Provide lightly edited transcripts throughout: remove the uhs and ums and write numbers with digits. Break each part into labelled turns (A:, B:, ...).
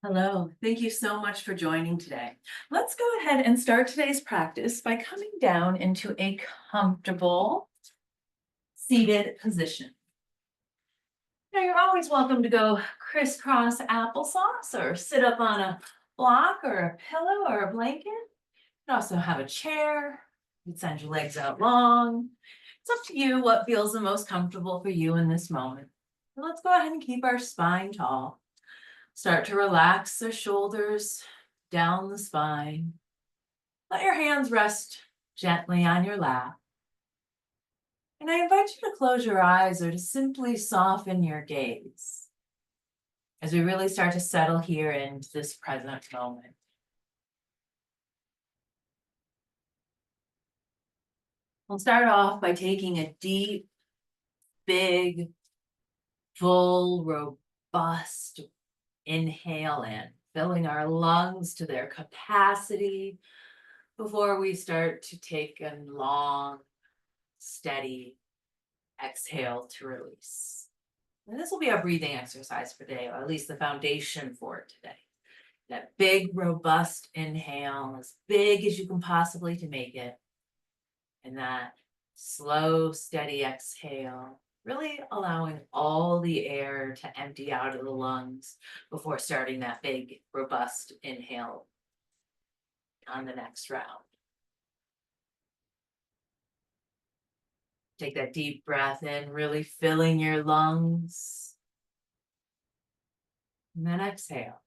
A: Hello, thank you so much for joining today. Let's go ahead and start today's practice by coming down into a comfortable seated position. Now, you're always welcome to go crisscross applesauce or sit up on a block or a pillow or a blanket. You can also have a chair. You can send your legs out long. It's up to you what feels the most comfortable for you in this moment. And let's go ahead and keep our spine tall. Start to relax the shoulders down the spine. Let your hands rest gently on your lap. And I invite you to close your eyes or to simply soften your gaze as we really start to settle here into this present moment. We'll start off by taking a deep, big, full, robust inhale in, filling our lungs to their capacity before we start to take a long, steady exhale to release. And this will be our breathing exercise for today, or at least the foundation for it today. That big, robust inhale, as big as you can possibly to make it. And that slow, steady exhale, really allowing all the air to empty out of the lungs before starting that big, robust inhale on the next round. Take that deep breath in, really filling your lungs. And then exhale.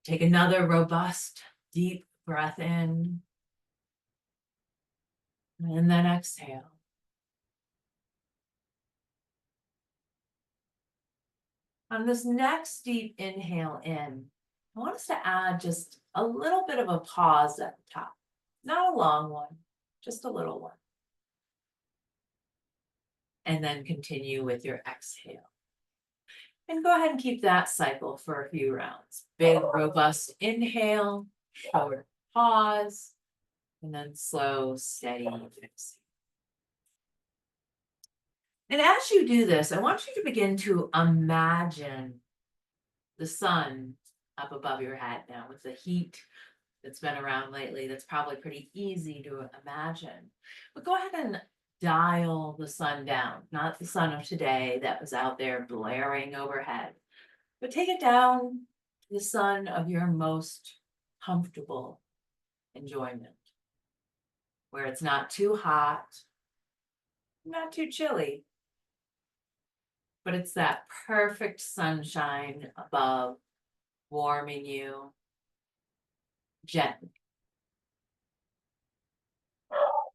A: Take another robust, deep breath in. And then exhale. On this next deep inhale in, I want us to add just a little bit of a pause at the top. Not a long one, just a little one. And then continue with your exhale. And go ahead and keep that cycle for a few rounds. Big, robust inhale, short pause, and then slow, steady exhale. And as you do this, I want you to begin to imagine the sun up above your head now. With the heat that's been around lately, that's probably pretty easy to imagine. But go ahead and dial the sun down, not the sun of today that was out there blaring overhead, but take it down to the sun of your most comfortable enjoyment, where it's not too hot, not too chilly, but it's that perfect sunshine above, warming you gently.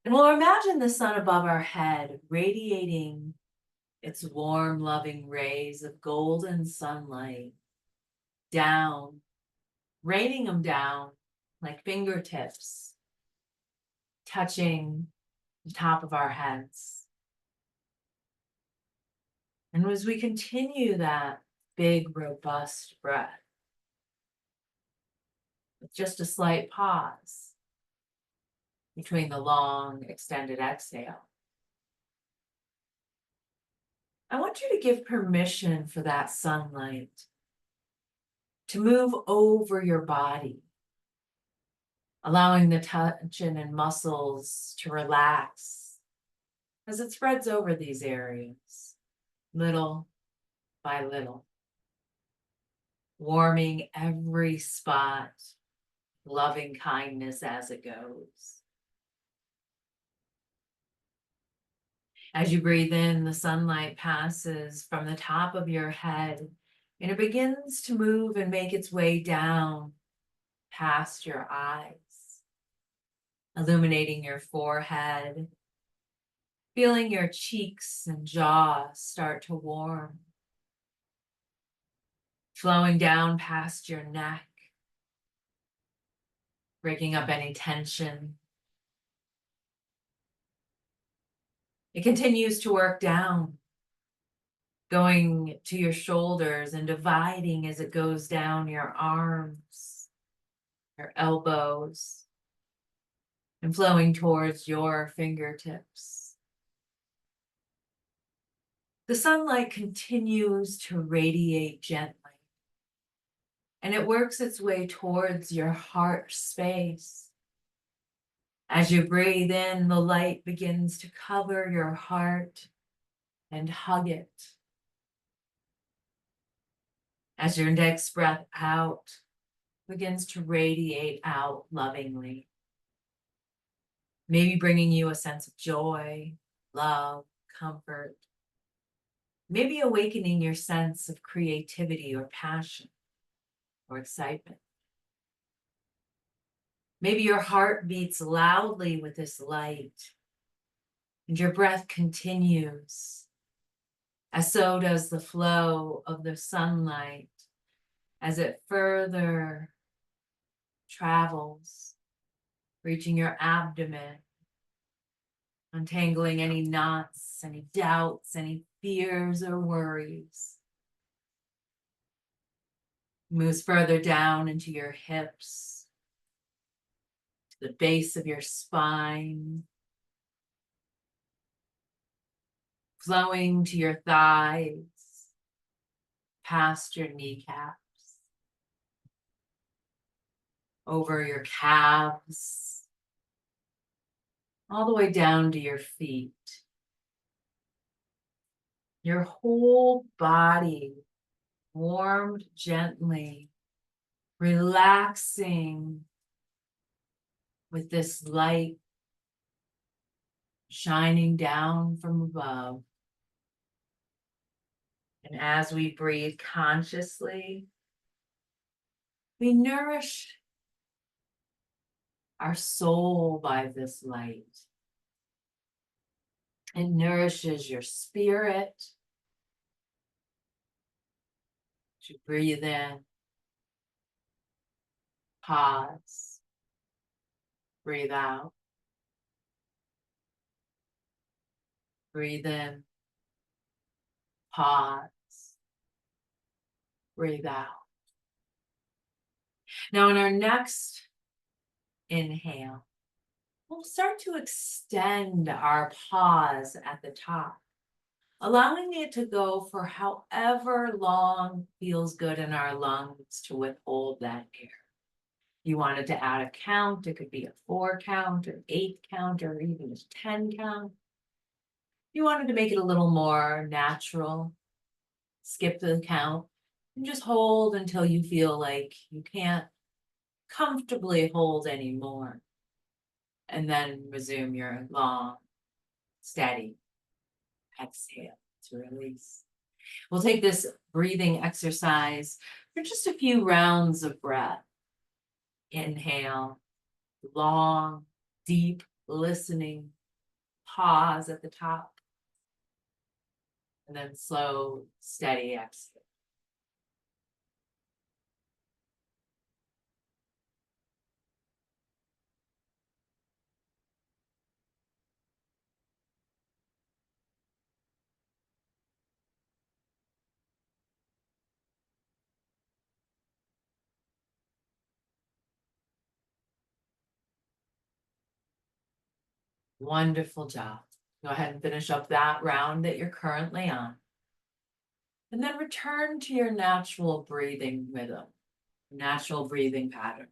A: And we'll imagine the sun above our head radiating its warm, loving rays of golden sunlight down, raining them down like fingertips, touching the top of our heads. And as we continue that big, robust breath, with just a slight pause between the long, extended exhale, I want you to give permission for that sunlight to move over your body, allowing the tension and muscles to relax as it spreads over these areas, little by little, warming every spot, loving kindness as it goes. As you breathe in, the sunlight passes from the top of your head and it begins to move and make its way down past your eyes, illuminating your forehead, feeling your cheeks and jaw start to warm, flowing down past your neck, breaking up any tension. It continues to work down, going to your shoulders and dividing as it goes down your arms, your elbows, and flowing towards your fingertips. The sunlight continues to radiate gently, and it works its way towards your heart space. As you breathe in, the light begins to cover your heart and hug it. As your next breath out begins to radiate out lovingly, maybe bringing you a sense of joy, love, comfort, maybe awakening your sense of creativity or passion or excitement. Maybe your heart beats loudly with this light, and your breath continues, as so does the flow of the sunlight as it further travels, reaching your abdomen, untangling any knots, any doubts, any fears or worries. Moves further down into your hips, to the base of your spine, flowing to your thighs, past your kneecaps, over your calves, all the way down to your feet. Your whole body warmed gently, relaxing with this light shining down from above. And as we breathe consciously, we nourish our soul by this light. It nourishes your spirit. You breathe in, pause, breathe out. Breathe in, pause, breathe out. Now, in our next inhale, we'll start to extend our pause at the top, allowing it to go for however long feels good in our lungs to withhold that air. You wanted to add a count, it could be a 4 count, an 8 count, or even a 10 count. You wanted to make it a little more natural, skip the count, and just hold until you feel like you can't comfortably hold anymore. And then resume your long, steady exhale to release. We'll take this breathing exercise for just a few rounds of breath. Inhale, long, deep, listening, pause at the top, and then slow, steady exhale. Wonderful job. Go ahead and finish up that round that you're currently on. And then return to your natural breathing rhythm, natural breathing pattern.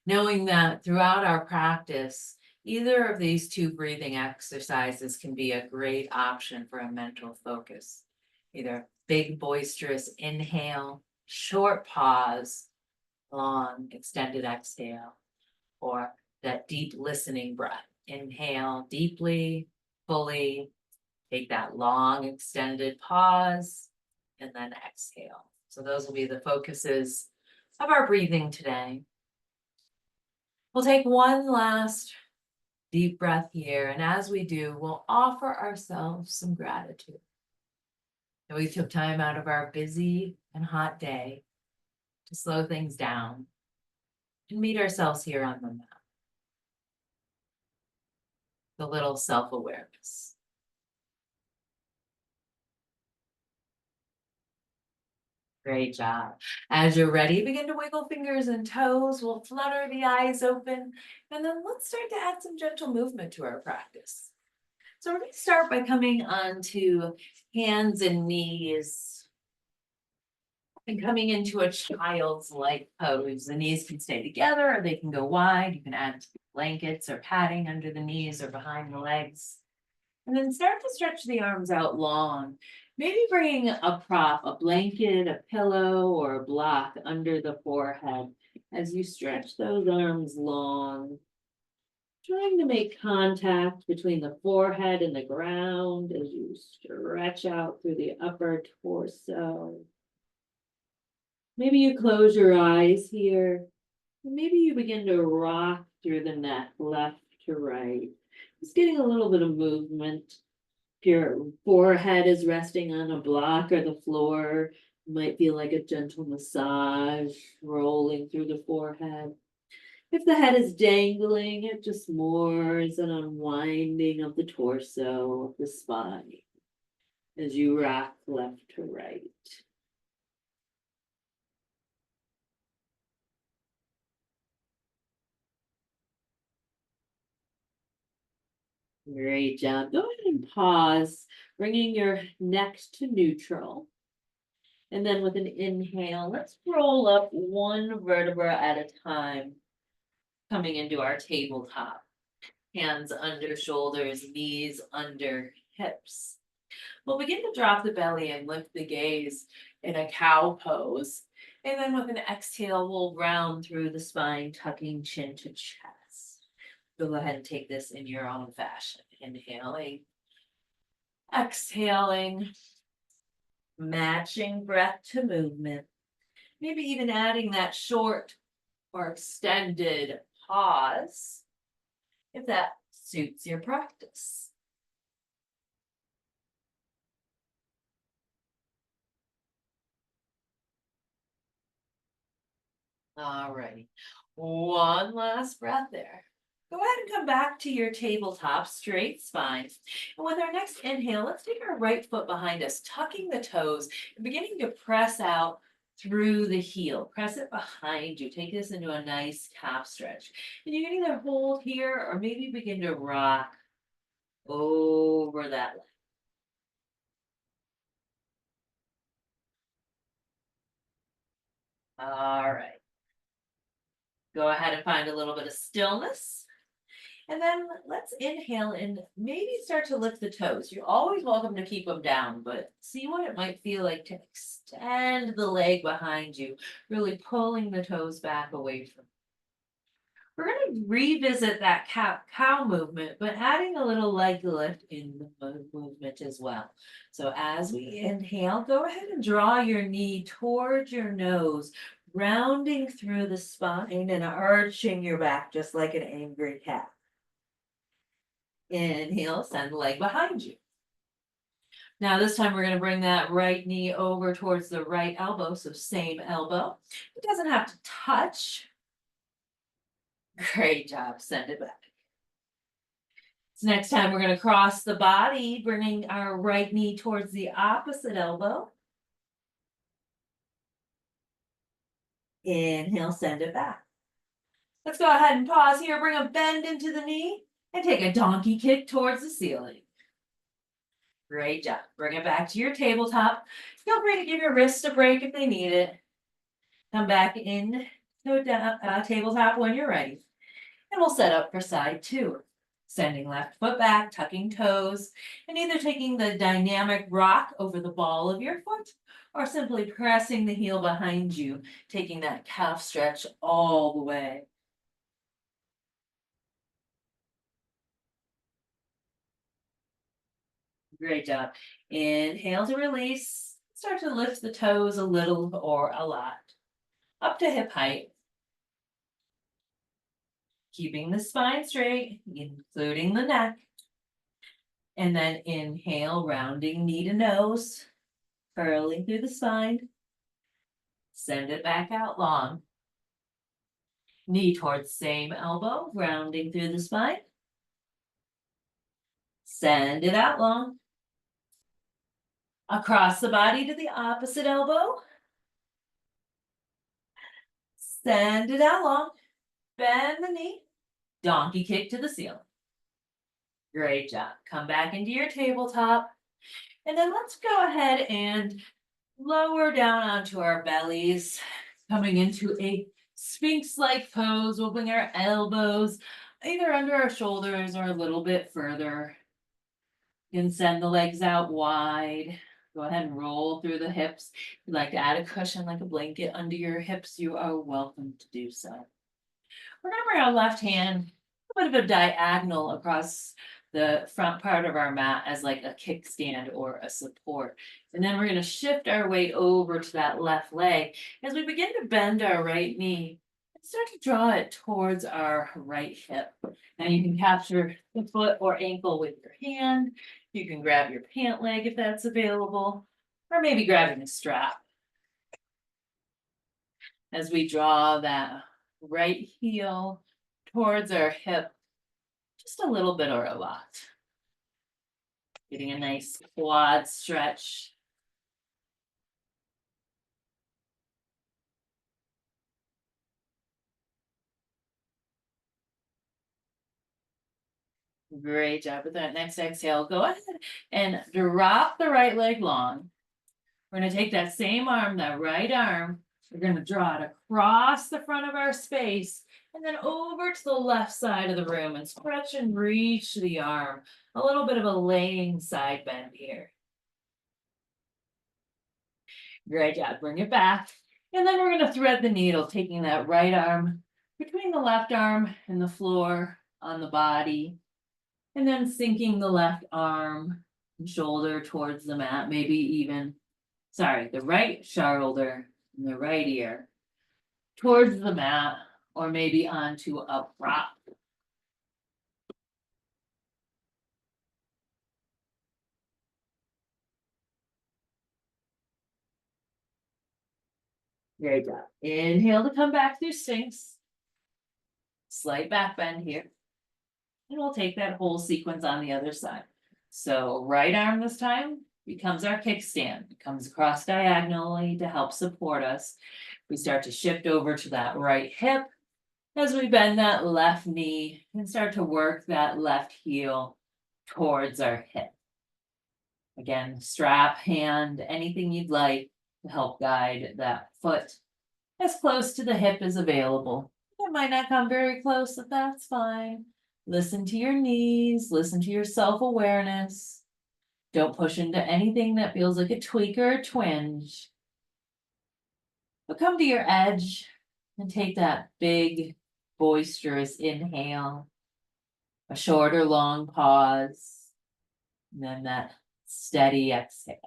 A: Knowing that throughout our practice, either of these two breathing exercises can be a great option for a mental focus. Either big, boisterous inhale, short pause, long, extended exhale, or that deep listening breath. Inhale deeply, fully, take that long, extended pause, and then exhale. So those will be the focuses of our breathing today. We'll take one last deep breath here, and as we do, we'll offer ourselves some gratitude. And we took time out of our busy and hot day to slow things down and meet ourselves here on the mat. The little self-awareness. Great job. As you're ready, begin to wiggle fingers and toes. We'll flutter the eyes open, and then let's start to add some gentle movement to our practice. So we're going to start by coming onto hands and knees. And coming into a child's like pose, the knees can stay together or they can go wide. You can add blankets or padding under the knees or behind the legs. And then start to stretch the arms out long. Maybe bringing a prop, a blanket, a pillow, or a block under the forehead as you stretch those arms long. Trying to make contact between the forehead and the ground as you stretch out through the upper torso. Maybe you close your eyes here. Maybe you begin to rock through the neck, left to right. Just getting a little bit of movement. If your forehead is resting on a block or the floor, it might feel like a gentle massage rolling through the forehead. If the head is dangling, it just more is an unwinding of the torso, of the spine, as you rock left to right. Great job. Go ahead and pause, bringing your neck to neutral. And then with an inhale, let's roll up one vertebra at a time, coming into our tabletop. Hands under shoulders, knees under hips. We'll begin to drop the belly and lift the gaze in a cow pose. And then with an exhale, we'll round through the spine, tucking chin to chest. Go ahead and take this in your own fashion. Inhaling, exhaling, matching breath to movement. Maybe even adding that short or extended pause if that suits your practice. All right, one last breath there. Go ahead and come back to your tabletop, straight spine. And with our next inhale, let's take our right foot behind us, tucking the toes and beginning to press out through the heel. Press it behind you. Take this into a nice calf stretch. And you can either hold here or maybe begin to rock over that leg. All right. Go ahead and find a little bit of stillness. And then let's inhale and maybe start to lift the toes. You're always welcome to keep them down, but see what it might feel like to extend the leg behind you, really pulling the toes back away from you. We're going to revisit that cow movement, but adding a little leg lift in the movement as well. So as we inhale, go ahead and draw your knee towards your nose, rounding through the spine and arching your back just like an angry cat. Inhale, send the leg behind you. Now this time we're going to bring that right knee over towards the right elbow, so same elbow. It doesn't have to touch. Great job, send it back. So next time we're going to cross the body, bringing our right knee towards the opposite elbow. Inhale, send it back. Let's go ahead and pause here, bring a bend into the knee, and take a donkey kick towards the ceiling. Great job. Bring it back to your tabletop. Feel free to give your wrists a break if they need it. Come back in to tabletop when you're ready. And we'll set up for side two. Sending left foot back, tucking toes, and either taking the dynamic rock over the ball of your foot or simply pressing the heel behind you, taking that calf stretch all the way. Great job. Inhale to release. Start to lift the toes a little or a lot. Up to hip height. Keeping the spine straight, including the neck. And then inhale, rounding knee to nose, curling through the spine. Send it back out long. Knee towards same elbow, rounding through the spine. Send it out long. Across the body to the opposite elbow. Send it out long. Bend the knee. Donkey kick to the ceiling. Great job. Come back into your tabletop. And then let's go ahead and Lower down onto our bellies, coming into a Sphinx-like pose. We'll bring our elbows either under our shoulders or a little bit further. You can send the legs out wide. Go ahead and roll through the hips. If you'd like to add a cushion like a blanket under your hips, you are welcome to do so. Remember our left hand, a bit of a diagonal across the front part of our mat as like a kickstand or a support. And then we're going to shift our weight over to that left leg as we begin to bend our right knee and start to draw it towards our right hip. Now you can capture the foot or ankle with your hand. You can grab your pant leg if that's available, or maybe grabbing a strap. As we draw that right heel towards our hip, just a little bit or a lot. Getting a nice quad stretch. Great job with that. Next exhale, go ahead and drop the right leg long. We're going to take that same arm, that right arm, we're going to draw it across the front of our space and then over to the left side of the room and stretch and reach the arm. A little bit of a laying side bend here. Great job. Bring it back. And then we're going to thread the needle, taking that right arm between the left arm and the floor on the body. And then sinking the left arm and shoulder towards the mat, maybe even, the right shoulder and the right ear towards the mat, or maybe onto a prop. Great job. Inhale to come back through Sphinx. Slight back bend here. And we'll take that whole sequence on the other side. So right arm this time becomes our kickstand. It comes across diagonally to help support us. We start to shift over to that right hip as we bend that left knee and start to work that left heel towards our hip. Again, strap, hand, anything you'd like to help guide that foot as close to the hip as available. It might not come very close, but that's fine. Listen to your knees, listen to your self-awareness. Don't push into anything that feels like a tweak or a twinge. But come to your edge and take that big, boisterous inhale, a short or long pause, and then that steady exhale.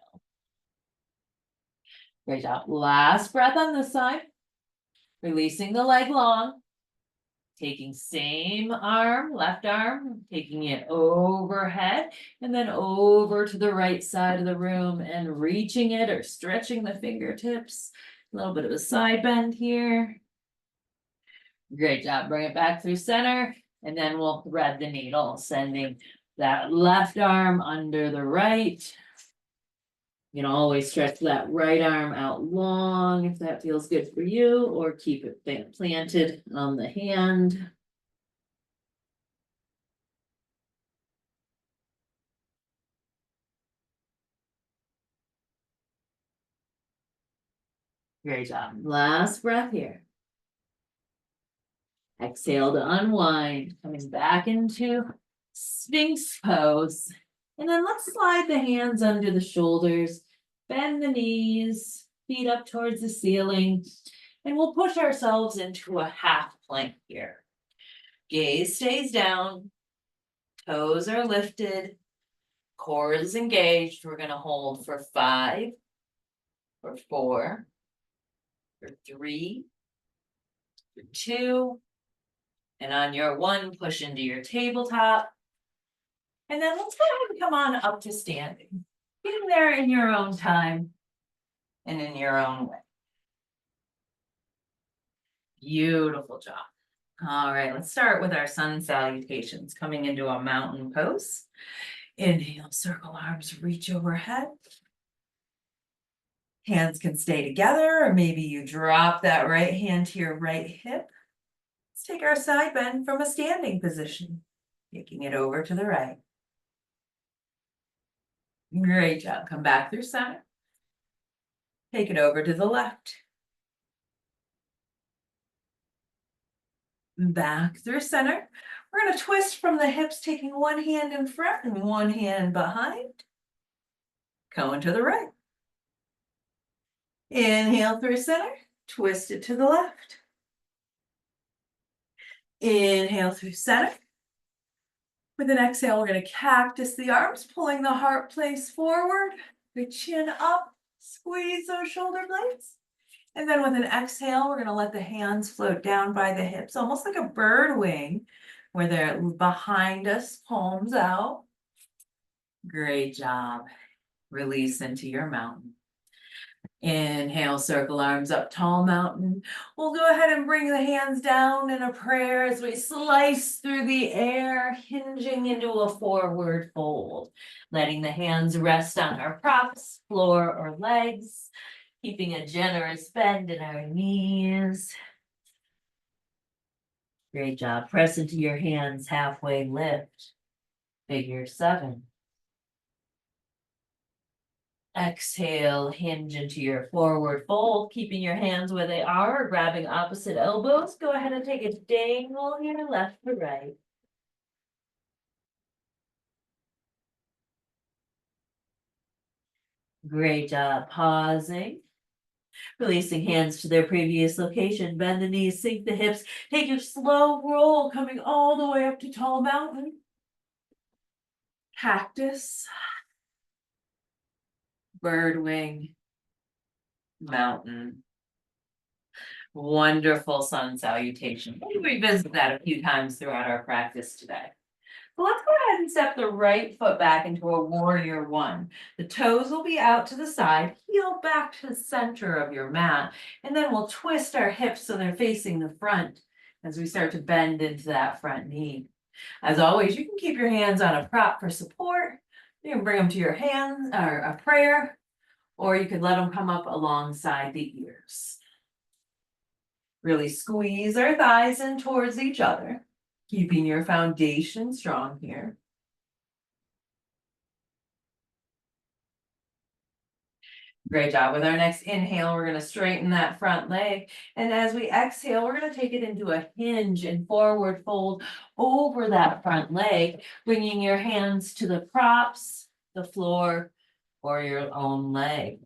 A: Great job. Last breath on this side. Releasing the leg long. Taking same arm, left arm, taking it overhead and then over to the right side of the room and reaching it or stretching the fingertips. A little bit of a side bend here. Great job. Bring it back through center and then we'll thread the needle, sending that left arm under the right. You can always stretch that right arm out long if that feels good for you, or keep it planted on the hand. Great job. Last breath here. Exhale to unwind, coming back into Sphinx pose. And then let's slide the hands under the shoulders, bend the knees, feet up towards the ceiling, and we'll push ourselves into a half plank here. Gaze stays down, toes are lifted, core is engaged. We're going to hold for 5, for 4, for 3, for 2, and on your 1, push into your tabletop. And then let's go ahead and come on up to standing. Getting there in your own time and in your own way. Beautiful job. All right, let's start with our sun salutations. Coming into a mountain pose. Inhale, circle arms, reach overhead. Hands can stay together, or maybe you drop that right hand to your right hip. Let's take our side bend from a standing position, taking it over to the right. Great job. Come back through center. Take it over to the left. Back through center. We're going to twist from the hips, taking one hand in front and one hand behind. Going to the right. Inhale through center, twist it to the left. Inhale through center. With an exhale, we're going to cactus the arms, pulling the heart place forward, the chin up, squeeze those shoulder blades. And then with an exhale, we're going to let the hands float down by the hips, almost like a bird wing, where they're behind us, palms out. Great job. Release into your mountain. Inhale, circle arms up, tall mountain. We'll go ahead and bring the hands down in a prayer as we slice through the air, hinging into a forward fold. Letting the hands rest on our props, floor, or legs. Keeping a generous bend in our knees. Great job. Press into your hands, halfway lift. Figure 7. Exhale, hinge into your forward fold, keeping your hands where they are, or grabbing opposite elbows. Go ahead and take a dangle here, left to right. Great job. Pausing. Releasing hands to their previous location. Bend the knees, sink the hips. Take a slow roll, coming all the way up to tall mountain. Cactus. Bird wing. Mountain. Wonderful sun salutation. We'll revisit that a few times throughout our practice today. So let's go ahead and step the right foot back into a warrior 1. The toes will be out to the side, heel back to the center of your mat, and then we'll twist our hips so they're facing the front as we start to bend into that front knee. As always, you can keep your hands on a prop for support. You can bring them to your hands or a prayer, or you could let them come up alongside the ears. Really squeeze our thighs in towards each other, keeping your foundation strong here. Great job. With our next inhale, we're going to straighten that front leg. And as we exhale, we're going to take it into a hinge and forward fold over that front leg, bringing your hands to the props, the floor, or your own leg.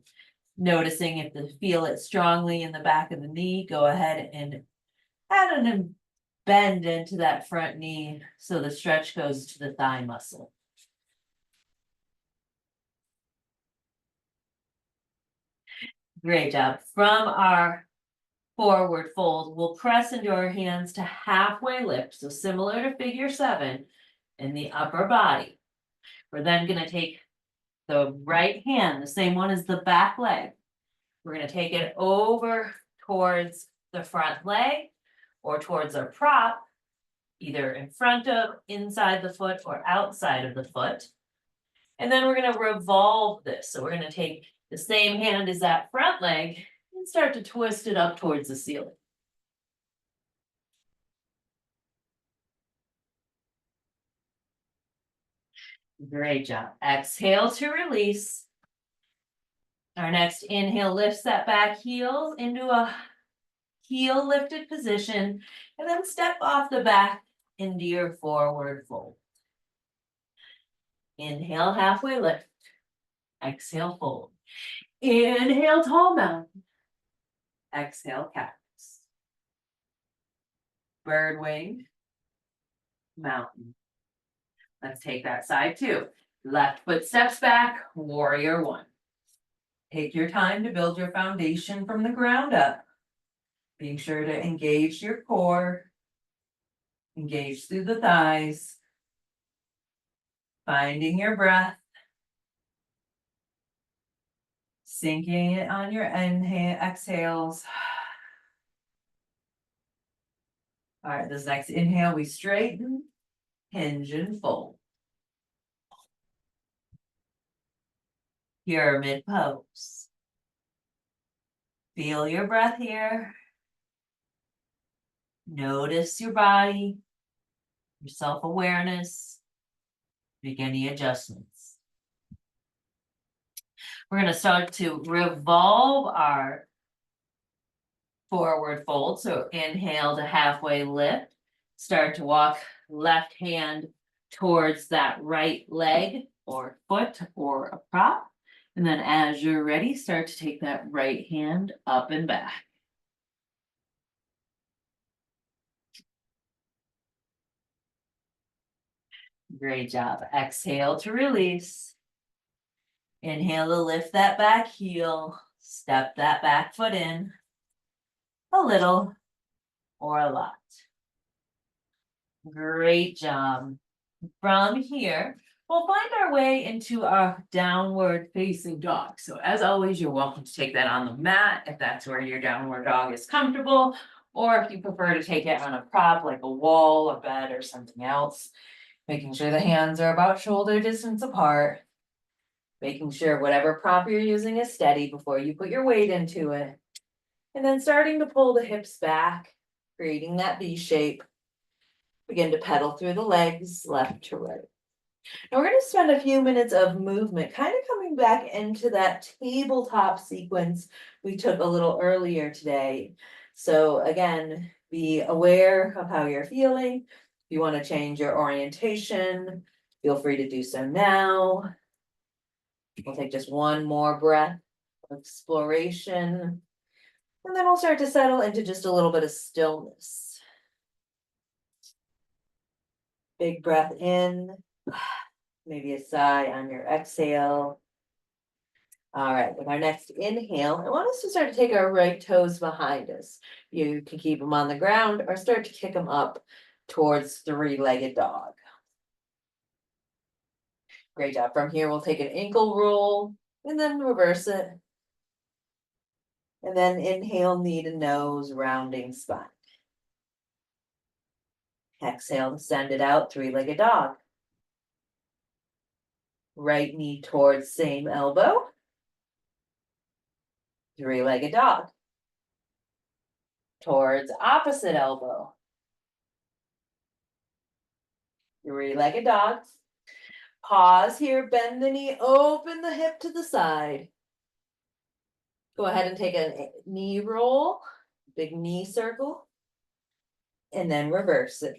A: Noticing if you feel it strongly in the back of the knee, go ahead and add a bend into that front knee so the stretch goes to the thigh muscle. Great job. From our forward fold, we'll press into our hands to halfway lift, so similar to figure 7 in the upper body. We're then going to take the right hand, the same one as the back leg. We're going to take it over towards the front leg or towards our prop, either in front of, inside the foot, or outside of the foot. And then we're going to revolve this. So we're going to take the same hand as that front leg and start to twist it up towards the ceiling. Great job. Exhale to release. Our next inhale lifts that back heel into a heel lifted position, and then step off the back into your forward fold. Inhale, halfway lift. Exhale, fold. Inhale, tall mountain. Exhale, cactus. Bird wing. Mountain. Let's take that side too. Left foot steps back, warrior 1. Take your time to build your foundation from the ground up. Being sure to engage your core. Engage through the thighs. Finding your breath. Sinking it on your exhales. All right, this next inhale, we straighten, hinge, and fold. Pyramid pose. Feel your breath here. Notice your body, your self-awareness. Make any adjustments. We're gonna start to revolve our forward fold. So inhale to halfway lift. Start to walk left hand towards that right leg or foot or a prop. And then as you're ready, start to take that right hand up and back. Great job. Exhale to release. Inhale to lift that back heel. Step that back foot in. A little or a lot. Great job. From here, we'll find our way into our downward facing dog. So as always, you're welcome to take that on the mat if that's where your downward dog is comfortable, or if you prefer to take it on a prop like a wall, a bed, or something else. Making sure the hands are about shoulder distance apart. Making sure whatever prop you're using is steady before you put your weight into it. And then starting to pull the hips back, creating that V shape. Begin to pedal through the legs, left to right. Now we're going to spend a few minutes of movement, kind of coming back into that tabletop sequence we took a little earlier today. So again, be aware of how you're feeling. If you want to change your orientation, feel free to do so now. We'll take just one more breath of exploration. And then we'll start to settle into just a little bit of stillness. Big breath in, maybe a sigh on your exhale. All right, with our next inhale, I want us to start to take our right toes behind us. You can keep them on the ground or start to kick them up towards three-legged dog. Great job. From here, we'll take an ankle roll and then reverse it. And then inhale, knee to nose, rounding spine. Exhale, send it out, three-legged dog. Right knee towards same elbow. Three-legged dog. Towards opposite elbow. Three-legged dogs. Pause here, bend the knee, open the hip to the side. Go ahead and take a knee roll, big knee circle, and then reverse it.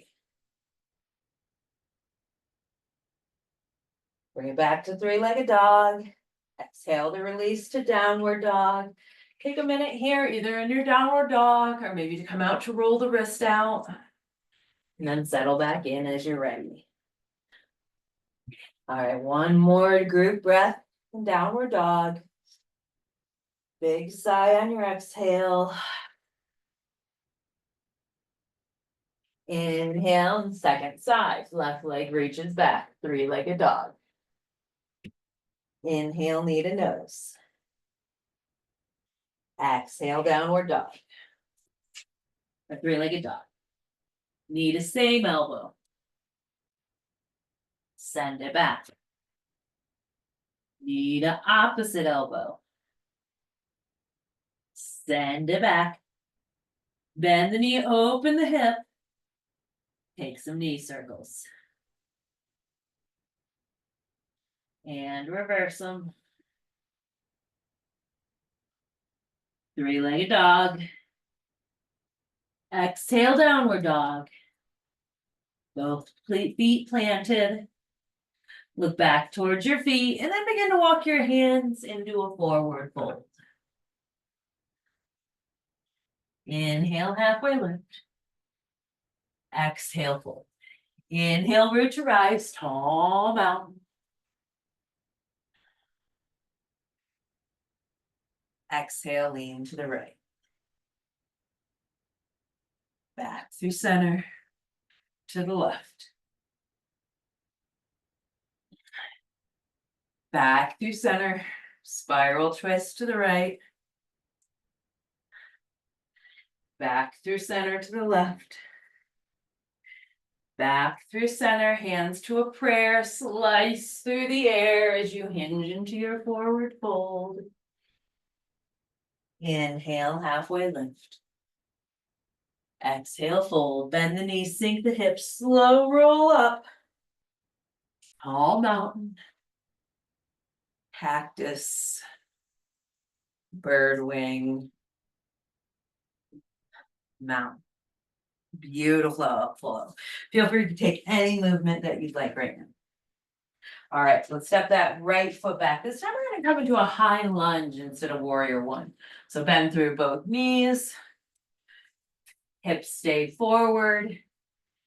A: Bring it back to three-legged dog. Exhale to release to downward dog. Take a minute here, either in your downward dog or maybe to come out to roll the wrist out. And then settle back in as you're ready. All right, one more group breath in downward dog. Big sigh on your exhale. Inhale and second side. Left leg reaches back, three-legged dog. Inhale, knee to nose. Exhale, downward dog. A three-legged dog. Knee to same elbow. Send it back. Knee to opposite elbow. Send it back. Bend the knee, open the hip. Take some knee circles. And reverse them. Three-legged dog. Exhale, downward dog. Both feet planted. Look back towards your feet and then begin to walk your hands into a forward fold. Inhale, halfway lift. Exhale, fold. Inhale, root to rise, tall mountain. Exhale, lean to the right. Back through center to the left. Back through center, spiral twist to the right. Back through center to the left. Back through center, hands to a prayer, slice through the air as you hinge into your forward fold. Inhale, halfway lift. Exhale, fold, bend the knees, sink the hips, slow roll up. Tall mountain. Cactus. bird wing, mountain. Beautiful flow. Feel free to take any movement that you'd like right now. All right, let's step that right foot back. This time we're gonna come into a high lunge instead of warrior one. So bend through both knees. Hips stay forward.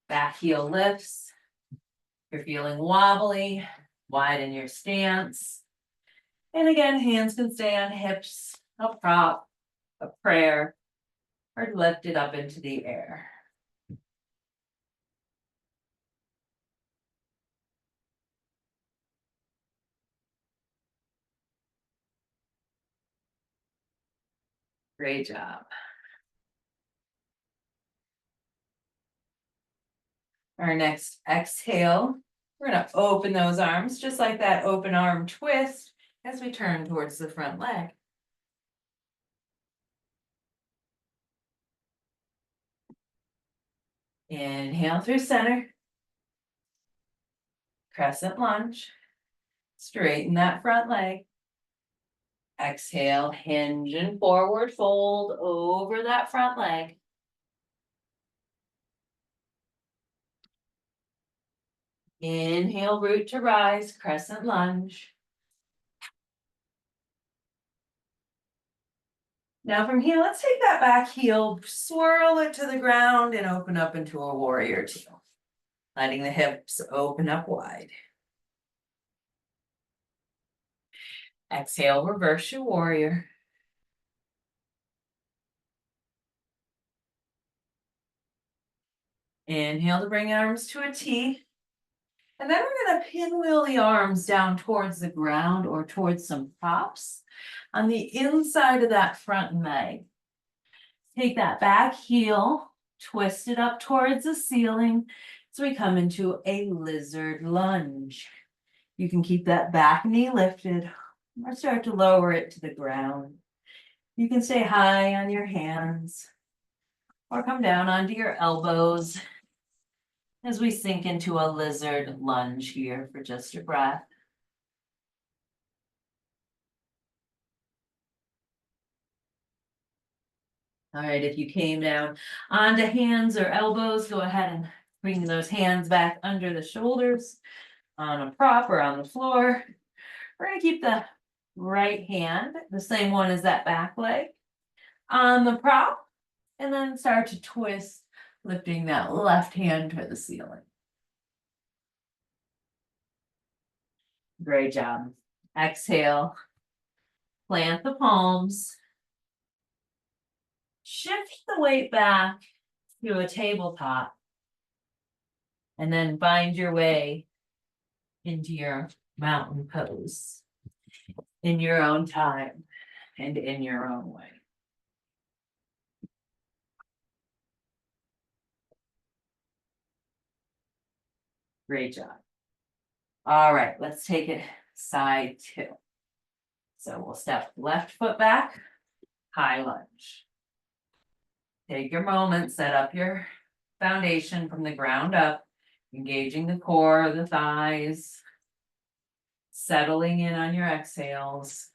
A: Back heel lifts. If you're feeling wobbly, widen your stance. And again, hands can stay on hips, a prop, a prayer, or lift it up into the air. Great job. Our next exhale, we're gonna open those arms, just like that open arm twist as we turn towards the front leg. Inhale through center. Crescent lunge. Straighten that front leg. Exhale, hinge and forward fold over that front leg. Inhale, root to rise, crescent lunge. Now from here, let's take that back heel, swirl it to the ground and open up into a warrior two. Letting the hips open up wide. Exhale, reverse your warrior. Inhale to bring arms to a T. And then we're gonna pinwheel the arms down towards the ground or towards some props on the inside of that front leg. Take that back heel, twist it up towards the ceiling as we come into a lizard lunge. You can keep that back knee lifted or start to lower it to the ground. You can stay high on your hands or come down onto your elbows as we sink into a lizard lunge here for just a breath. All right, if you came down onto hands or elbows, go ahead and bring those hands back under the shoulders on a prop or on the floor. We're gonna keep the right hand, the same one as that back leg, on the prop, and then start to twist, lifting that left hand to the ceiling. Great job. Exhale, plant the palms. Shift the weight back to a tabletop. And then find your way into your mountain pose in your own time and in your own way. Great job. All right, let's take it side two. So we'll step left foot back, high lunge. Take your moment, set up your foundation from the ground up, engaging the core, the thighs, settling in on your exhales.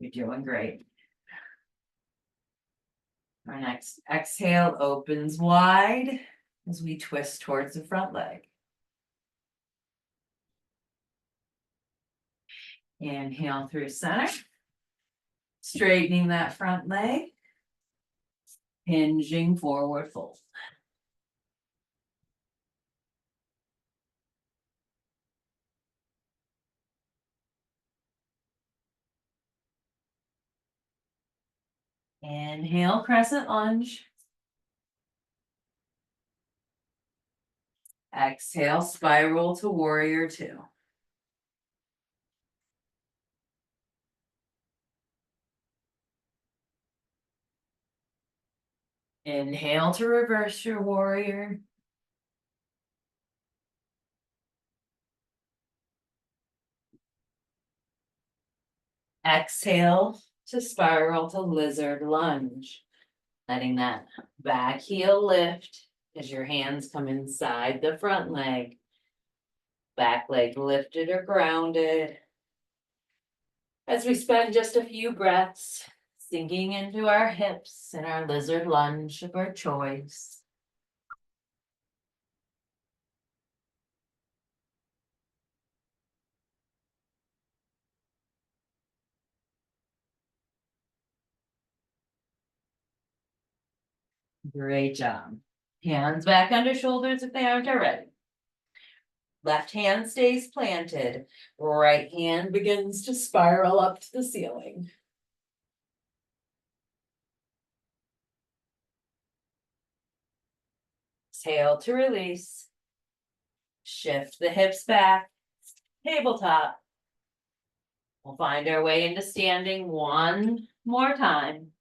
A: You're doing great. Our next exhale opens wide as we twist towards the front leg. Inhale through center, straightening that front leg, hinging forward fold. Inhale, crescent lunge. Exhale, spiral to warrior two. Inhale to reverse your warrior. Exhale to spiral to lizard lunge. Letting that back heel lift as your hands come inside the front leg. Back leg lifted or grounded. As we spend just a few breaths sinking into our hips in our lizard lunge of our choice. Great job. Hands back under shoulders if they aren't already. Left hand stays planted. Right hand begins to spiral up to the ceiling. Exhale to release. Shift the hips back. Tabletop. We'll find our way into standing one more time.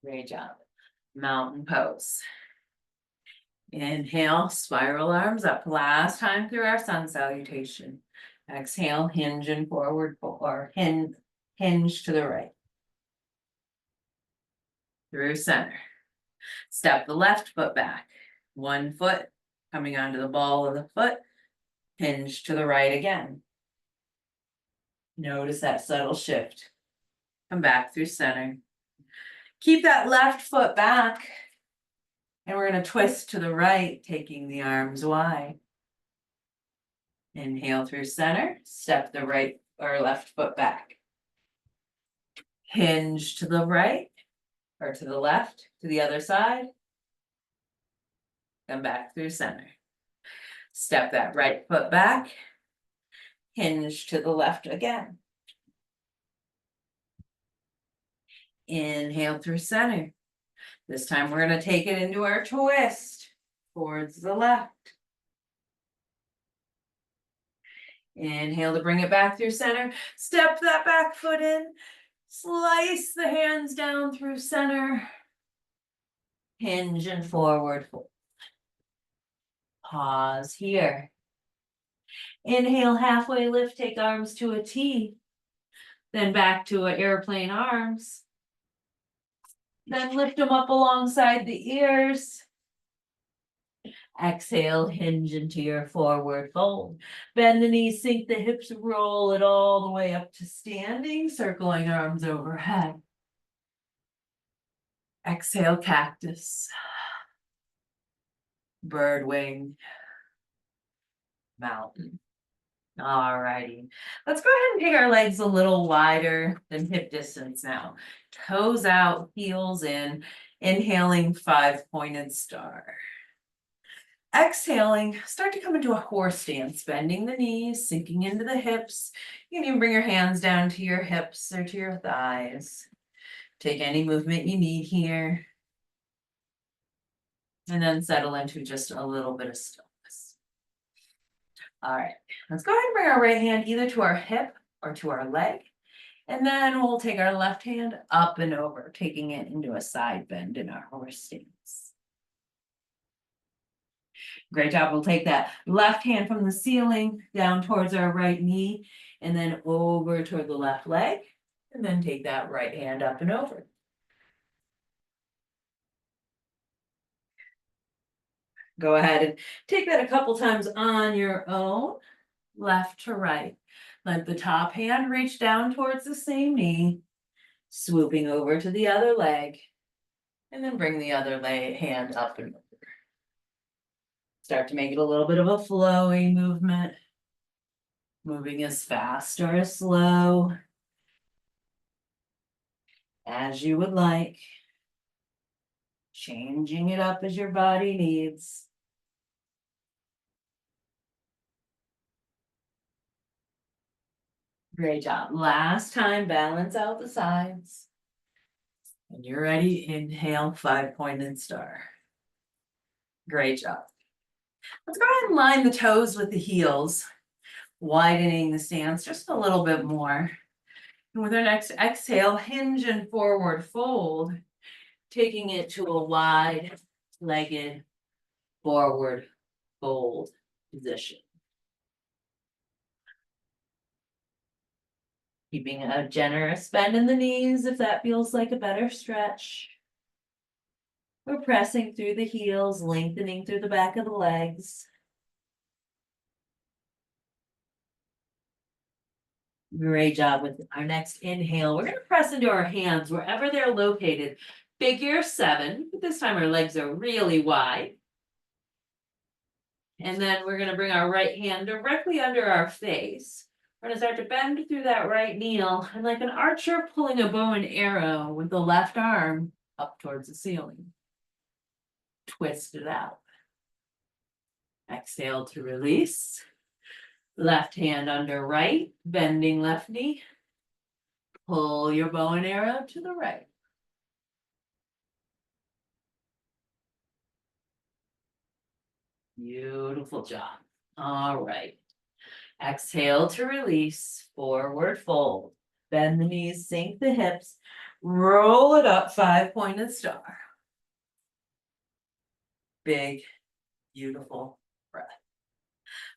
A: Great job. Mountain pose. Inhale, spiral arms up. Last time through our sun salutation. Exhale, hinge and forward or hinge to the right. Through center. Step the left foot back. One foot coming onto the ball of the foot. Hinge to the right again. Notice that subtle shift. Come back through center. Keep that left foot back. And we're going to twist to the right, taking the arms wide. Inhale through center. Step the right or left foot back. Hinge to the right or to the left, to the other side. Come back through center. Step that right foot back. Hinge to the left again. Inhale through center. This time we're going to take it into our twist towards the left. Inhale to bring it back through center. Step that back foot in. Slice the hands down through center. Hinge and forward fold. Pause here. Inhale, halfway lift, take arms to a T. Then back to an airplane arms. Then lift them up alongside the ears. Exhale, hinge into your forward fold. Bend the knees, sink the hips, roll it all the way up to standing, circling arms overhead. Exhale, cactus. Bird wing. Mountain. All righty. Let's go ahead and take our legs a little wider than hip distance now. Toes out, heels in. Inhaling, 5-pointed star. Exhaling, start to come into a horse stance, bending the knees, sinking into the hips. You can even bring your hands down to your hips or to your thighs. Take any movement you need here. And then settle into just a little bit of stillness. All right, let's go ahead and bring our right hand either to our hip or to our leg. And then we'll take our left hand up and over, taking it into a side bend in our horse stance. Great job. We'll take that left hand from the ceiling down towards our right knee and then over toward the left leg. And then take that right hand up and over. Go ahead and take that a couple times on your own, left to right. Let the top hand reach down towards the same knee, swooping over to the other leg, and then bring the other hand up and over. Start to make it a little bit of a flowy movement, moving as fast or as slow as you would like, changing it up as your body needs. Great job. Last time, balance out the sides. When you're ready, inhale, 5-pointed star. Great job. Let's go ahead and line the toes with the heels, widening the stance just a little bit more. And with our next exhale, hinge and forward fold, taking it to a wide-legged forward fold position. Keeping a generous bend in the knees if that feels like a better stretch. We're pressing through the heels, lengthening through the back of the legs. Great job with our next inhale. We're gonna press into our hands wherever they're located. Figure 7, but this time our legs are really wide. And then we're gonna bring our right hand directly under our face. We're gonna start to bend through that right knee, and like an archer pulling a bow and arrow with the left arm up towards the ceiling. Twist it out. Exhale to release. Left hand under right, bending left knee. Pull your bow and arrow to the right. Beautiful job. All right. Exhale to release, forward fold. Bend the knees, sink the hips, roll it up, 5-pointed star. Big, beautiful breath.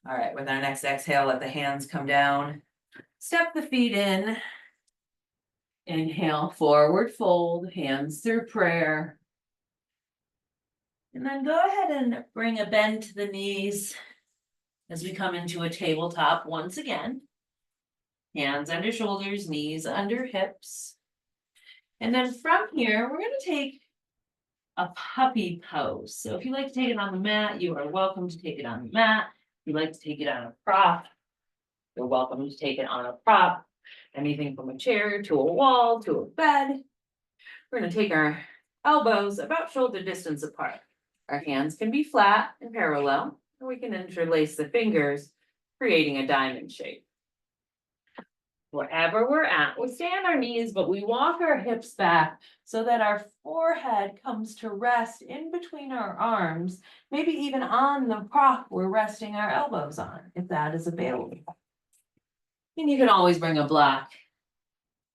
A: All right, with our next exhale, let the hands come down. Step the feet in. Inhale, forward fold, hands through prayer. And then go ahead and bring a bend to the knees as we come into a tabletop once again. Hands under shoulders, knees under hips. And then from here, we're going to take a puppy pose. So if you like to take it on the mat, you are welcome to take it on the mat. If you like to take it on a prop, you're welcome to take it on a prop. Anything from a chair to a wall to a bed. We're going to take our elbows about shoulder distance apart. Our hands can be flat and parallel, and we can interlace the fingers, creating a diamond shape. Wherever we're at, we stay on our knees, but we walk our hips back so that our forehead comes to rest in between our arms, maybe even on the prop we're resting our elbows on, if that is available. And you can always bring a block,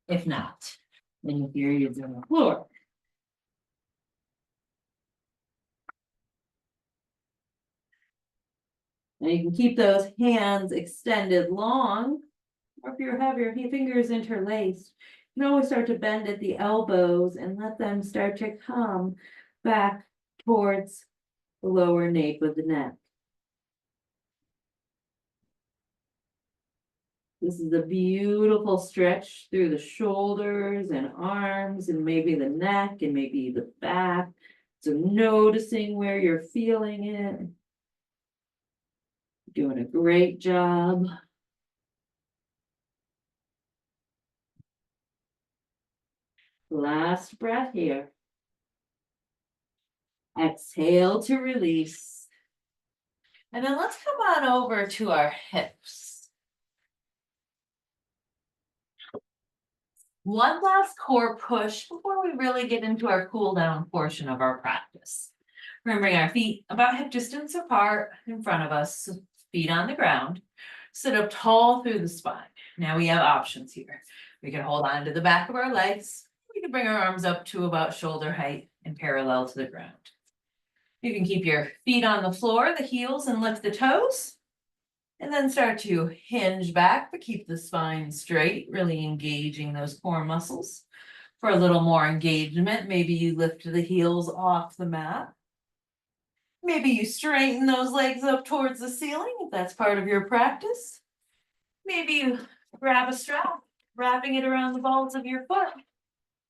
A: if not, then if you're using the floor. Now you can keep those hands extended long, or if you have your fingers interlaced, you can always start to bend at the elbows and let them start to come back towards the lower nape of the neck. This is a beautiful stretch through the shoulders and arms and maybe the neck and maybe the back. So noticing where you're feeling it. Doing a great job. Last breath here. Exhale to release. And then let's come on over to our hips. One last core push before we really get into our cool down portion of our practice. We're gonna bring our feet about hip distance apart in front of us, feet on the ground. Sit up tall through the spine. Now we have options here. We can hold on to the back of our legs. We can bring our arms up to about shoulder height and parallel to the ground. You can keep your feet on the floor, the heels, and lift the toes. And then start to hinge back, but keep the spine straight, really engaging those core muscles. For a little more engagement, maybe you lift the heels off the mat. Maybe you straighten those legs up towards the ceiling if that's part of your practice. Maybe you grab a strap, wrapping it around the balls of your foot,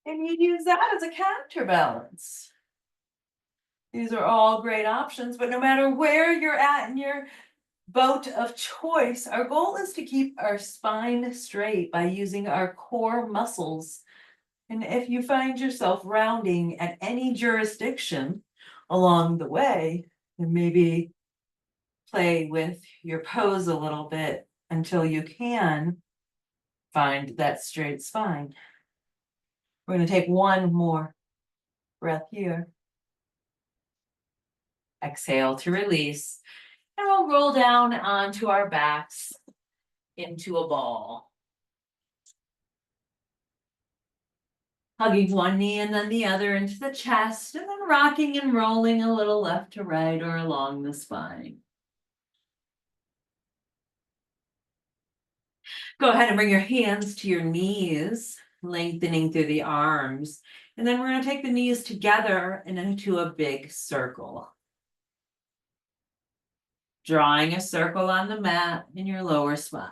A: and you use that as a counterbalance. These are all great options, but no matter where you're at in your boat of choice, our goal is to keep our spine straight by using our core muscles. And if you find yourself rounding at any jurisdiction along the way, then maybe play with your pose a little bit until you can find that straight spine. We're going to take one more breath here. Exhale to release. And we'll roll down onto our backs into a ball. Hugging one knee and then the other into the chest, and then rocking and rolling a little left to right or along the spine. Go ahead and bring your hands to your knees, lengthening through the arms. And then we're gonna take the knees together and into a big circle. Drawing a circle on the mat in your lower spine.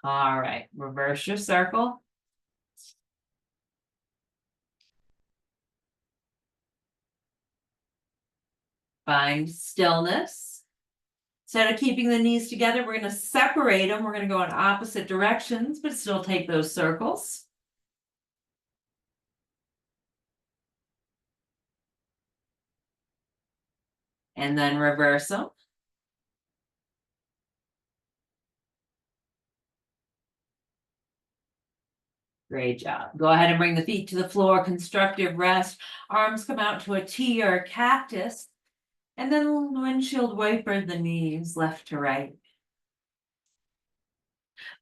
A: All right, reverse your circle. Find stillness. Instead of keeping the knees together, we're going to separate them. We're going to go in opposite directions, but still take those circles. And then reverse them. Great job. Go ahead and bring the feet to the floor, constructive rest. Arms come out to a T or a cactus. And then windshield wiper the knees left to right.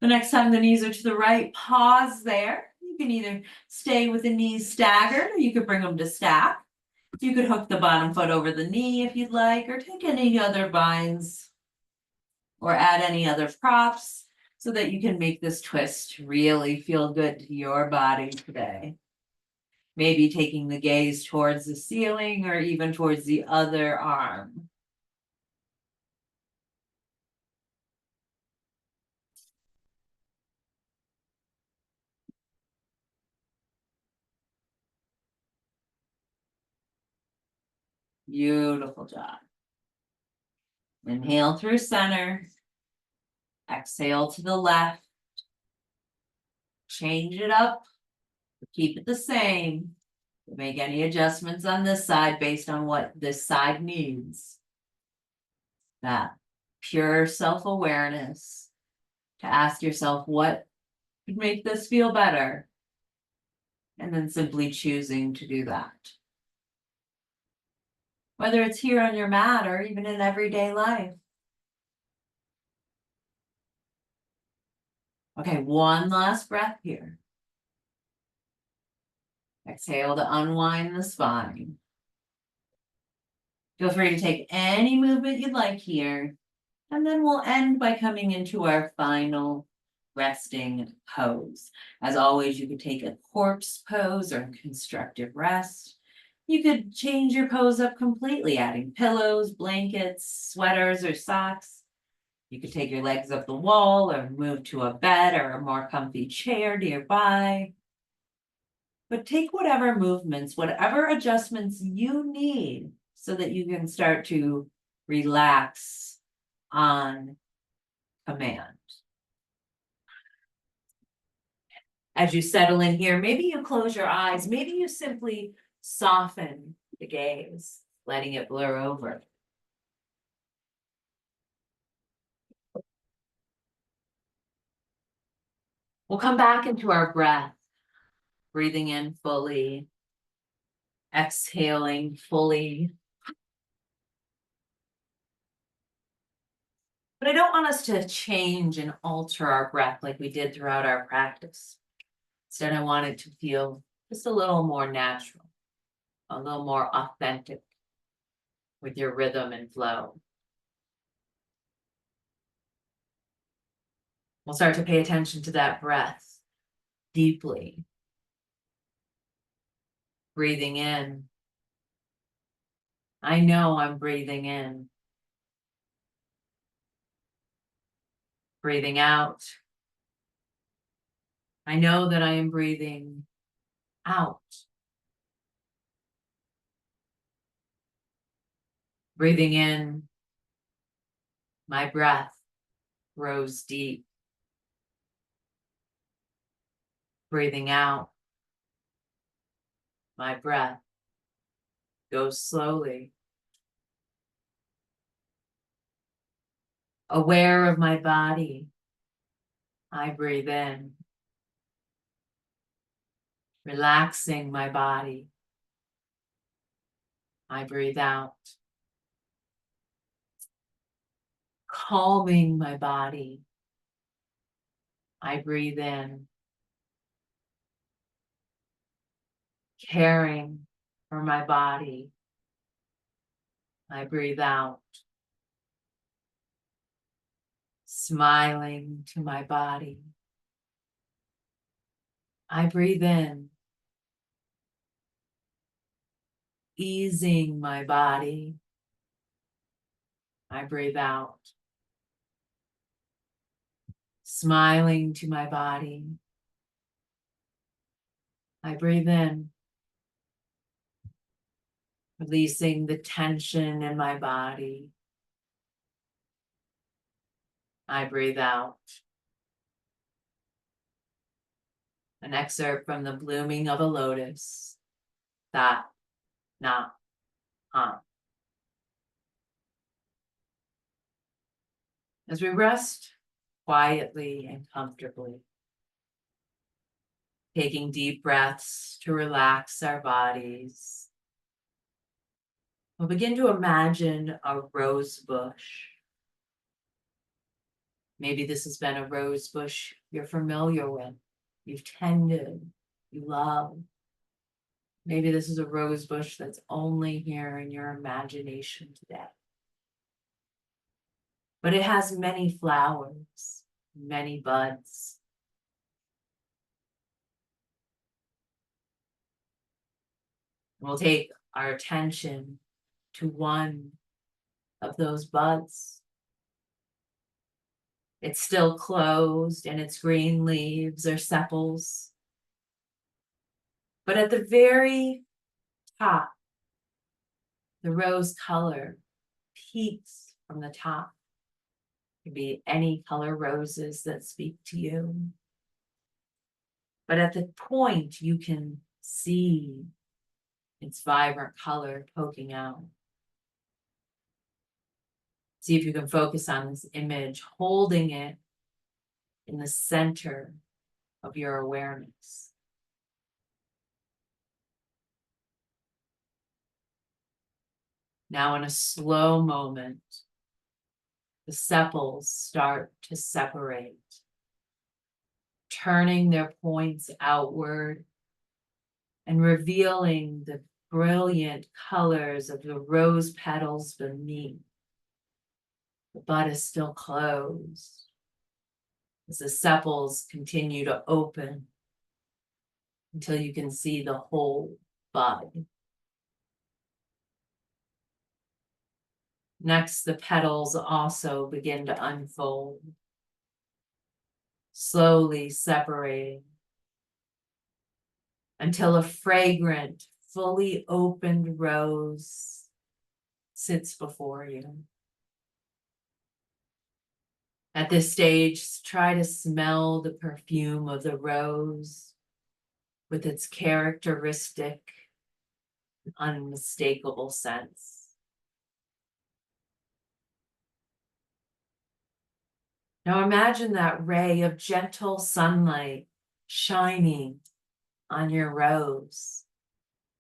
A: The next time the knees are to the right, pause there. You can either stay with the knees staggered or you could bring them to stack. You could hook the bottom foot over the knee if you'd like, or take any other binds or add any other props so that you can make this twist really feel good to your body today. Maybe taking the gaze towards the ceiling or even towards the other arm. Beautiful job. Inhale through center. Exhale to the left. Change it up. Keep it the same. Make any adjustments on this side based on what this side needs. That pure self-awareness to ask yourself what could make this feel better. And then simply choosing to do that. Whether it's here on your mat or even in everyday life. Okay, one last breath here. Exhale to unwind the spine. Feel free to take any movement you'd like here. And then we'll end by coming into our final resting pose. As always, you could take a corpse pose or constructive rest. You could change your pose up completely, adding pillows, blankets, sweaters, or socks. You could take your legs up the wall or move to a bed or a more comfy chair nearby. But take whatever movements, whatever adjustments you need so that you can start to relax on command. As you settle in here, maybe you close your eyes, maybe you simply soften the gaze, letting it blur over. We'll come back into our breath, breathing in fully, exhaling fully. But I don't want us to change and alter our breath like we did throughout our practice. Instead, I want it to feel just a little more natural, a little more authentic with your rhythm and flow. We'll start to pay attention to that breath deeply. Breathing in. I know I'm breathing in. Breathing out. I know that I am breathing out. Breathing in, my breath grows deep. Breathing out, my breath goes slowly. Aware of my body, I breathe in. Relaxing my body, I breathe out. Calming my body, I breathe in. Caring for my body, I breathe out. Smiling to my body, I breathe in, easing my body. I breathe out, smiling to my body. I breathe in, releasing the tension in my body. I breathe out. An excerpt from The Blooming of a Lotus. That, na, ha. As we rest quietly and comfortably, taking deep breaths to relax our bodies, we'll begin to imagine a rose bush. Maybe this has been a rose bush you're familiar with, you've tended, you love. Maybe this is a rose bush that's only here in your imagination today. But it has many flowers, many buds. We'll take our attention to one of those buds. It's still closed and its green leaves are sepals. But at the very top, the rose color peeks from the top. It could be any color roses that speak to you. But at the point, you can see its vibrant color poking out. See if you can focus on this image, holding it in the center of your awareness. Now, in a slow moment, the sepals start to separate, turning their points outward and revealing the brilliant colors of the rose petals beneath. The bud is still closed as the sepals continue to open until you can see the whole bud. Next, the petals also begin to unfold, slowly separating until a fragrant, fully opened rose sits before you. At this stage, try to smell the perfume of the rose with its characteristic, unmistakable scents. Now imagine that ray of gentle sunlight shining on your rose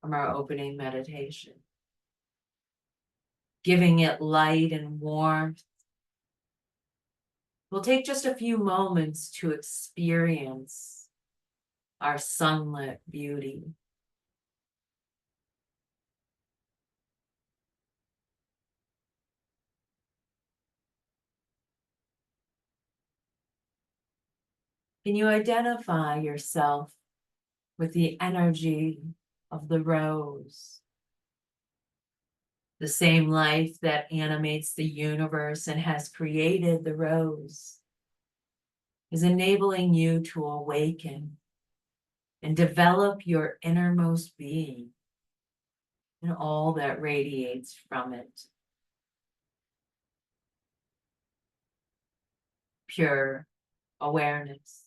A: from our opening meditation, giving it light and warmth. We'll take just a few moments to experience our sunlit beauty. Can you identify yourself with the energy of the rose? The same life that animates the universe and has created the rose is enabling you to awaken and develop your innermost being and all that radiates from it. Pure awareness.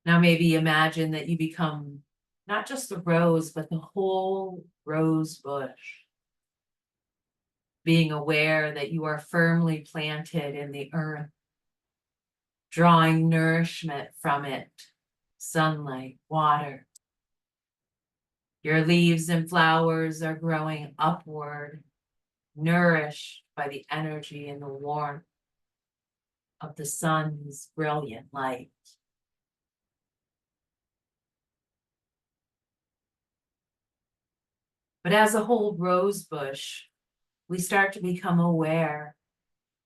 A: Now maybe imagine that you become not just the rose, but the whole rose bush. Being aware that you are firmly planted in the earth, drawing nourishment from it, sunlight, water. Your leaves and flowers are growing upward, nourished by the energy and the warmth of the sun's brilliant light. But as a whole rose bush, we start to become aware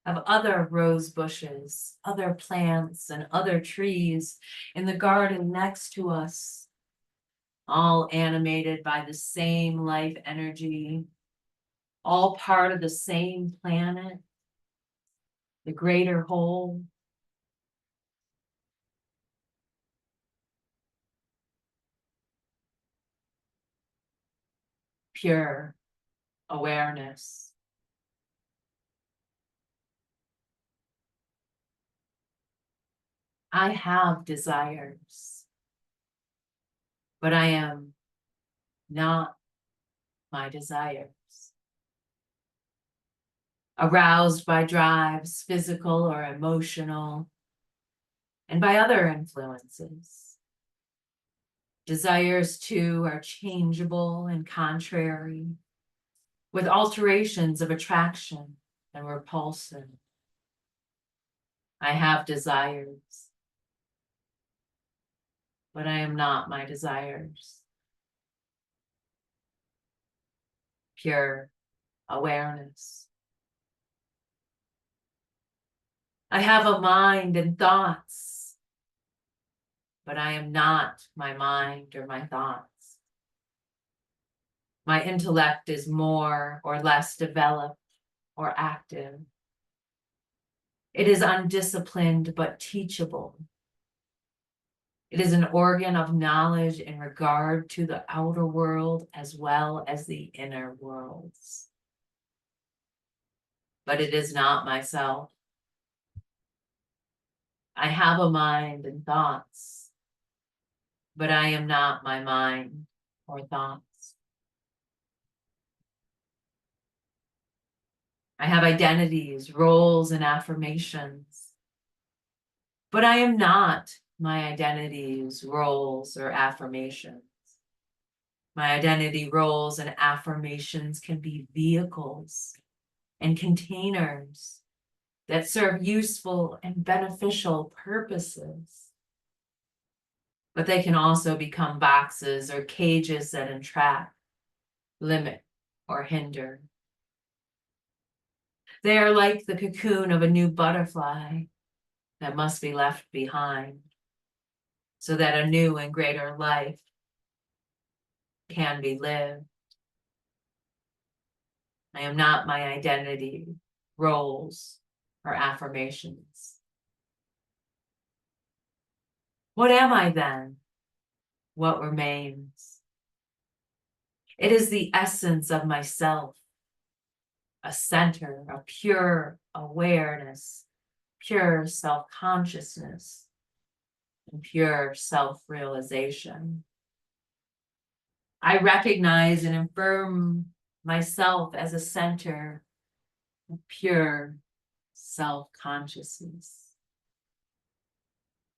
A: of other rose bushes, other plants, and other trees in the garden next to us, all animated by the same life energy, all part of the same planet, the greater whole. Pure awareness. I have desires, but I am not my desires. Aroused by drives, physical or emotional, and by other influences. Desires too are changeable and contrary, with alterations of attraction and repulsion. I have desires, but I am not my desires. Pure awareness. I have a mind and thoughts, but I am not my mind or my thoughts. My intellect is more or less developed or active. It is undisciplined but teachable. It is an organ of knowledge in regard to the outer world as well as the inner worlds. But it is not myself. I have a mind and thoughts, but I am not my mind or thoughts. I have identities, roles, and affirmations, but I am not my identities, roles, or affirmations. My identity, roles, and affirmations can be vehicles and containers that serve useful and beneficial purposes. But they can also become boxes or cages that entrap, limit, or hinder. They are like the cocoon of a new butterfly that must be left behind so that a new and greater life can be lived. I am not my identity, roles, or affirmations. What am I then? What remains? It is the essence of myself, a center of pure awareness, pure self-consciousness, and pure self-realization. I recognize and affirm myself as a center of pure self-consciousness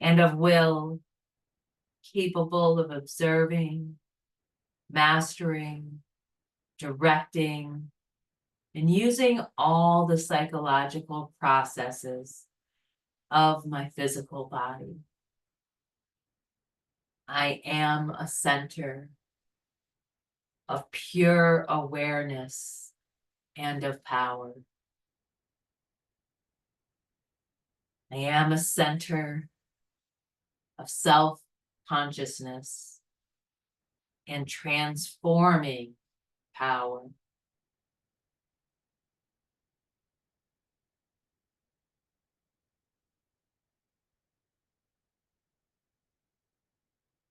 A: and of will capable of observing, mastering, directing, and using all the psychological processes of my physical body. I am a center of pure awareness and of power. I am a center of self-consciousness and transforming power.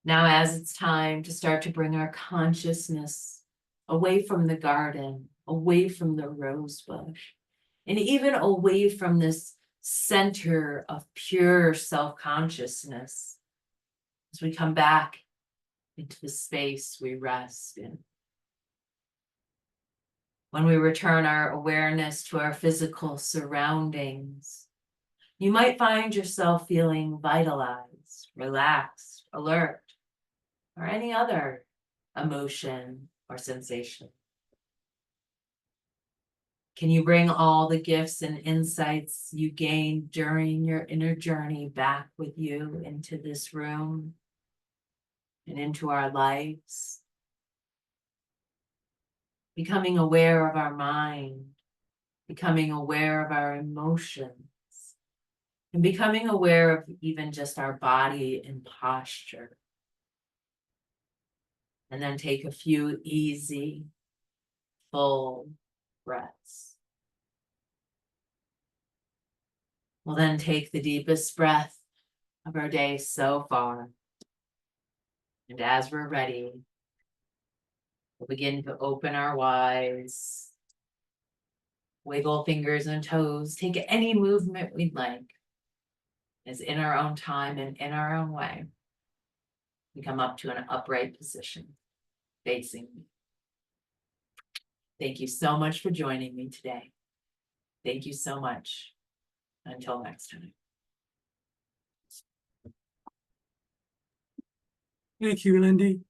A: Now, as it's time to start to bring our consciousness away from the garden, away from the rose bush, and even away from this center of pure self-consciousness, as we come back into the space we rest in. When we return our awareness to our physical surroundings, you might find yourself feeling vitalized, relaxed, alert, or any other emotion or sensation. Can you bring all the gifts and insights you gained during your inner journey back with you into this room and into our lives? Becoming aware of our mind, becoming aware of our emotions, and becoming aware of even just our body and posture. And then take a few easy, full breaths. We'll then take the deepest breath of our day so far. And as we're ready, we'll begin to open our eyes, wiggle fingers and toes, take any movement we'd like. As in our own time and in our own way, we come up to an upright position, facing me. Thank you so much for joining me today. Thank you so much. Until next time.
B: Thank you, Lindy.